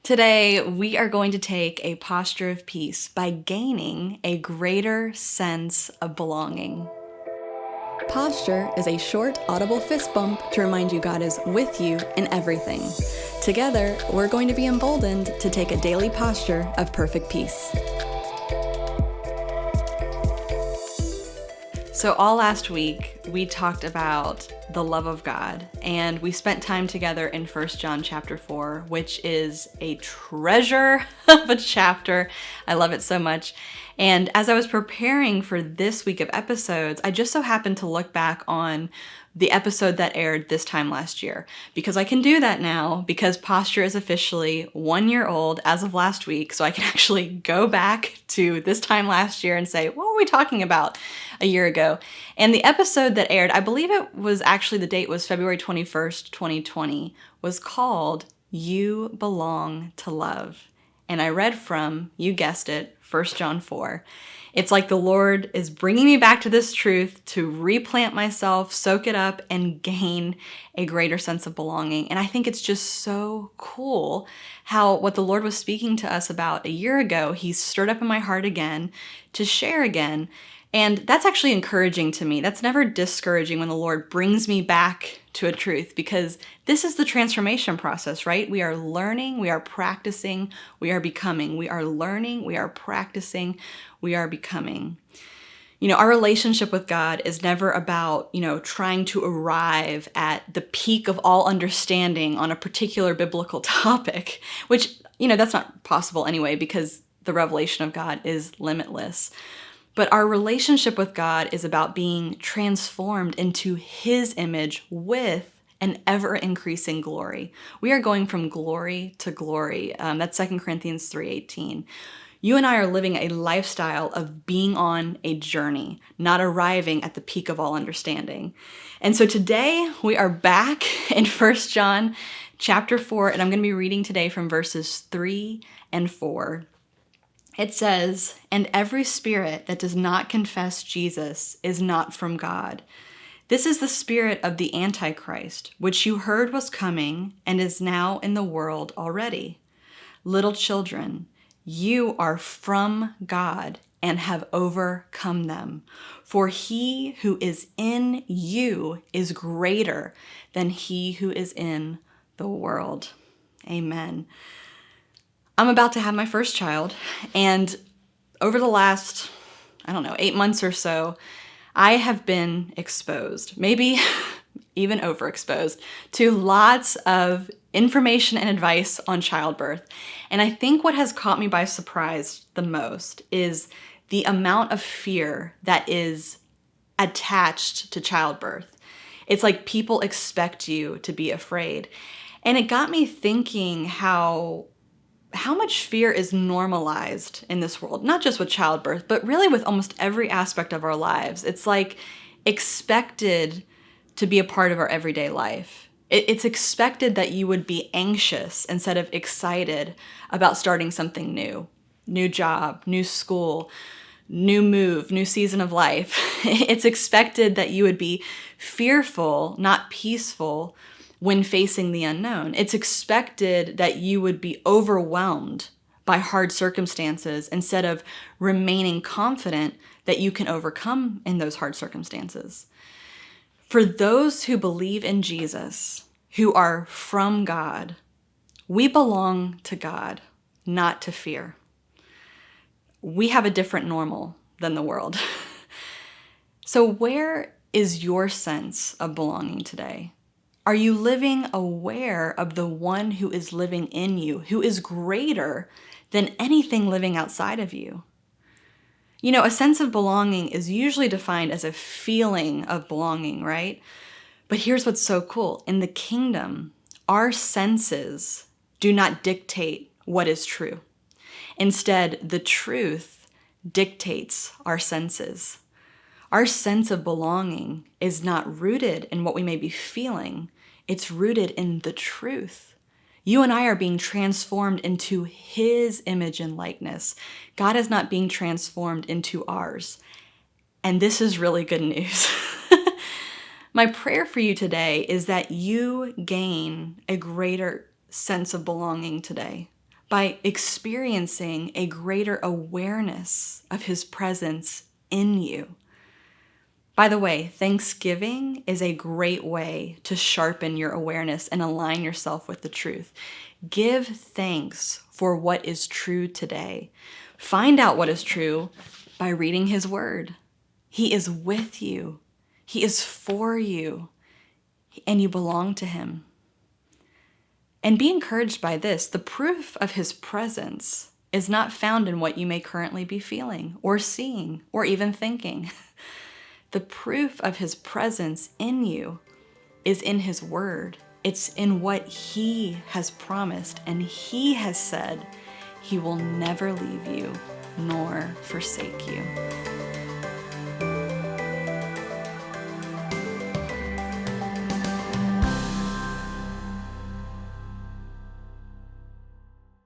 Today, we are going to take a posture of peace by gaining a greater sense of belonging. Posture is a short, audible fist bump to remind you God is with you in everything. Together, we're going to be emboldened to take a daily posture of perfect peace. So all last week, we talked about the love of God, and we spent time together in 1 John chapter 4, which is a treasure of a chapter. I love it so much. And as I was preparing for this week of episodes, I just so happened to look back on the episode that aired this time last year, because I can do that now because Posture is officially 1 year old as of last week. So I can actually go back to this time last year and say, what were we talking about a year ago? And the episode that aired, I believe it was actually, the date was February 21st, 2020, was called You Belong to Love. And I read from, you guessed it, 1 John 4. It's like the Lord is bringing me back to this truth to replant myself, soak it up, and gain a greater sense of belonging. And I think it's just so cool how what the Lord was speaking to us about a year ago, He's stirred up in my heart again to share again. And that's actually encouraging to me. That's never discouraging when the Lord brings me back to a truth, because this is the transformation process, right? We are learning, we are practicing, we are becoming. We are learning, we are practicing, we are becoming. You know, our relationship with God is never about, trying to arrive at the peak of all understanding on a particular biblical topic, which, that's not possible anyway, because the revelation of God is limitless. But our relationship with God is about being transformed into His image with an ever-increasing glory. We are going from glory to glory. That's 2 Corinthians 3:18. You and I are living a lifestyle of being on a journey, not arriving at the peak of all understanding. And so today we are back in 1 John chapter 4, and I'm going to be reading today from verses 3 and 4. It says, "And every spirit that does not confess Jesus is not from God. This is the spirit of the Antichrist, which you heard was coming and is now in the world already. Little children, you are from God and have overcome them. For he who is in you is greater than he who is in the world." Amen. I'm about to have my first child, and over the last, 8 months or so, I have been exposed, maybe even overexposed, to lots of information and advice on childbirth. And I think what has caught me by surprise the most is the amount of fear that is attached to childbirth. It's like people expect you to be afraid. And it got me thinking how much fear is normalized in this world, not just with childbirth, but really with almost every aspect of our lives. It's like expected to be a part of our everyday life. It's expected that you would be anxious instead of excited about starting something new. New job, new school, new move, new season of life. It's expected that you would be fearful, not peaceful, when facing the unknown. It's expected that you would be overwhelmed by hard circumstances instead of remaining confident that you can overcome in those hard circumstances. For those who believe in Jesus, who are from God, we belong to God, not to fear. We have a different normal than the world. So where is your sense of belonging today? Are you living aware of the one who is living in you, who is greater than anything living outside of you? A sense of belonging is usually defined as a feeling of belonging, right? But here's what's so cool. In the kingdom, our senses do not dictate what is true. Instead, the truth dictates our senses. Our sense of belonging is not rooted in what we may be feeling. It's rooted in the truth. You and I are being transformed into His image and likeness. God is not being transformed into ours. And this is really good news. My prayer for you today is that you gain a greater sense of belonging today by experiencing a greater awareness of His presence in you. By the way, Thanksgiving is a great way to sharpen your awareness and align yourself with the truth. Give thanks for what is true today. Find out what is true by reading His Word. He is with you. He is for you, and you belong to Him. And be encouraged by this. The proof of His presence is not found in what you may currently be feeling or seeing or even thinking. The proof of His presence in you is in His Word. It's in what He has promised, and He has said He will never leave you nor forsake you.